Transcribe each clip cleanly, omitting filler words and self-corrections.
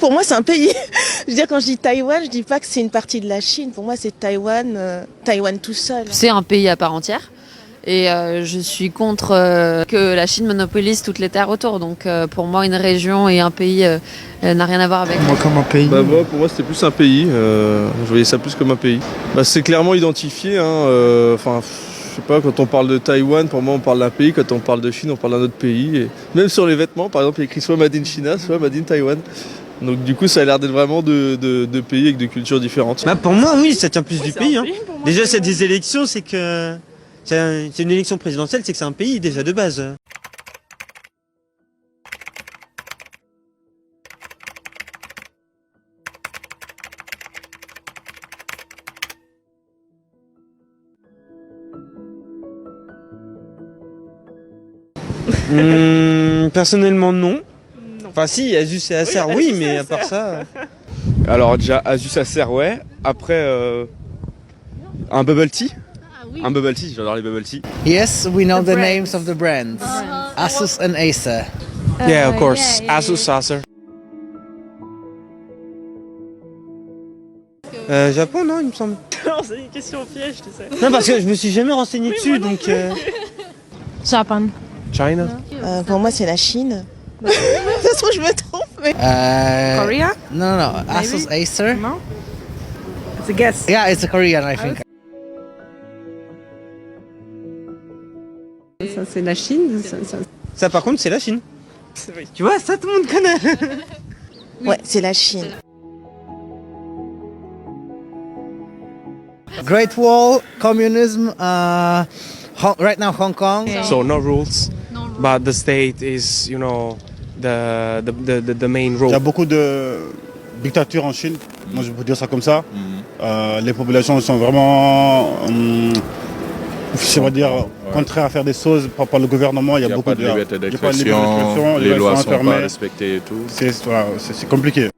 Pour moi, c'est un pays. Je veux dire, quand je dis Taïwan, je dis pas que c'est une partie de la Chine. Pour moi, c'est Taïwan, Taïwan tout seul. C'est un pays à part entière. Et je suis contre que la Chine monopolise toutes les terres autour. Donc pour moi, une région et un pays n'a rien à voir avec. Moi, comme un pays. Moi, pour moi, c'était plus un pays. Je voyais ça plus comme un pays. C'est clairement identifié. Enfin, je sais pas, quand on parle de Taïwan, pour moi, on parle d'un pays. Quand on parle de Chine, on parle d'un autre pays. Et même sur les vêtements, par exemple, il y a écrit soit Made in China, soit Made in Taïwan. Donc du coup, ça a l'air d'être vraiment de pays avec de cultures différentes. Pour moi, oui, ça tient plus du pays. Déjà, c'est des élections, c'est que... C'est une élection présidentielle, c'est que c'est un pays déjà de base. Personnellement, non. Enfin si, Asus et Acer, oui, mais à part ça... Alors déjà, Asus Acer, ouais. Après, un bubble tea. Un bubble tea, j'adore les bubble tea. Yes, we know the names of the brands. Asus and Acer. Yeah, of course. Asus, Acer. Japon, non, il me semble. Non, c'est une question piège, tu sais. Non, parce que je me suis jamais renseigné dessus, donc... Japan. China. Pour moi, c'est la Chine. Ça se trouve, je me trompe, mais... Korea? No, Asus, Acer. No? It's a guess. Yeah, it's a Korean, I think. Ça, c'est la Chine. Ça, par contre, c'est la Chine. Tu vois, ça, tout le monde connaît. Ouais, c'est la Chine. Great Wall, communism, right now Hong Kong. So no rules, but the state is, you know, the main rule. Il y a beaucoup de dictatures en Chine, moi je peux dire ça comme ça. Les populations sont vraiment, je vais dire, contraires à faire des choses par le gouvernement. Il y a beaucoup pas de liberté il y a d'expression, les lois sont pas respectées et tout. C'est compliqué.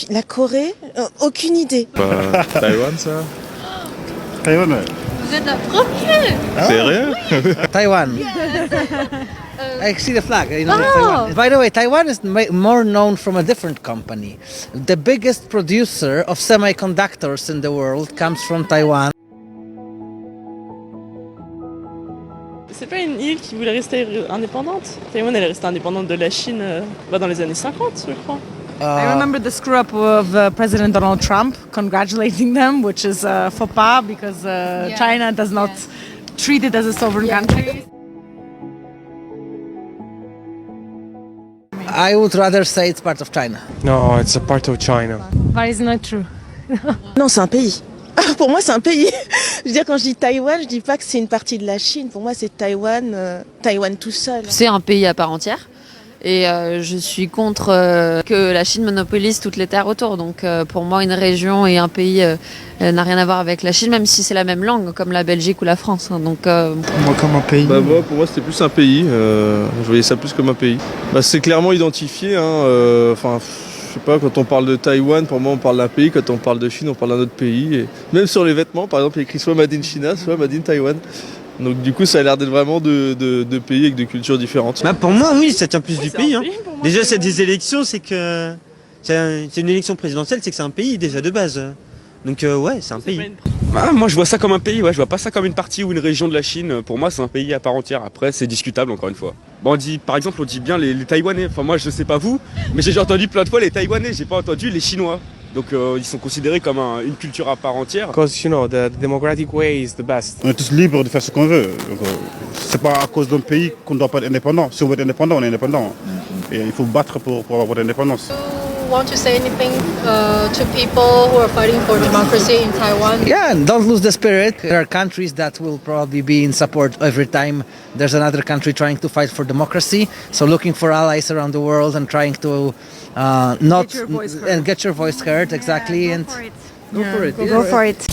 La Corée, aucune idée. Taïwan, ça? Taïwan, ouais. Vous êtes la première. Sérieux? Taiwan. I see the flag. You know, Taiwan. By the way, Taiwan is more known from a different company. The biggest producer of semiconductors in the world comes from Taiwan. C'est pas une île qui voulait rester indépendante. Taïwan, elle est restée indépendante de la Chine dans les années 50, je crois. I remember the screw up of President Donald Trump congratulating them, which is faux pas because China does not treat it as a sovereign country. I would rather say it's part of China. No, it's a part of China. But it's not true. Non, c'est un pays. Pour moi, c'est un pays. Je veux dire, quand je dis Taïwan, je dis pas que c'est une partie de la Chine. Pour moi, c'est Taïwan, Taïwan tout seul. C'est un pays à part entière. Et je suis contre que la Chine monopolise toutes les terres autour. Donc pour moi, une région et un pays n'a rien à voir avec la Chine, même si c'est la même langue, comme la Belgique ou la France. Donc, Moi, comme un pays. Moi, pour moi, c'était plus un pays. Je voyais ça plus comme un pays. C'est clairement identifié. Enfin, je sais pas, quand on parle de Taïwan, pour moi, on parle d'un pays. Quand on parle de Chine, on parle d'un autre pays. Et même sur les vêtements, par exemple, il y a écrit soit Made in China, soit Made in Taïwan. Donc du coup, ça a l'air d'être vraiment de pays avec de cultures différentes. Pour moi, oui, ça tient plus du pays. Déjà, c'est des élections, c'est que... C'est une élection présidentielle, c'est que c'est un pays déjà de base. Donc ouais, c'est un pays. Moi, je vois ça comme un pays, ouais. Je vois pas ça comme une partie ou une région de la Chine. Pour moi, c'est un pays à part entière. Après, c'est discutable, encore une fois. Bon, par exemple, on dit bien les Taïwanais. Enfin, moi, je sais pas vous, mais j'ai déjà entendu plein de fois les Taïwanais. J'ai pas entendu les Chinois. Donc ils sont considérés comme une culture à part entière. Because, you know, the democratic way is the best. On est tous libres de faire ce qu'on veut. C'est pas à cause d'un pays qu'on ne doit pas être indépendant. Si on veut être indépendant, on est indépendant. Et il faut battre pour avoir votre indépendance. Want to say anything to people who are fighting for democracy in Taiwan? Yeah, and don't lose the spirit. There are countries that will probably be in support every time there's another country trying to fight for democracy. So looking for allies around the world and trying to Get your voice heard. and get your voice heard, exactly. Yeah, And go for it. Go for it. Go for it.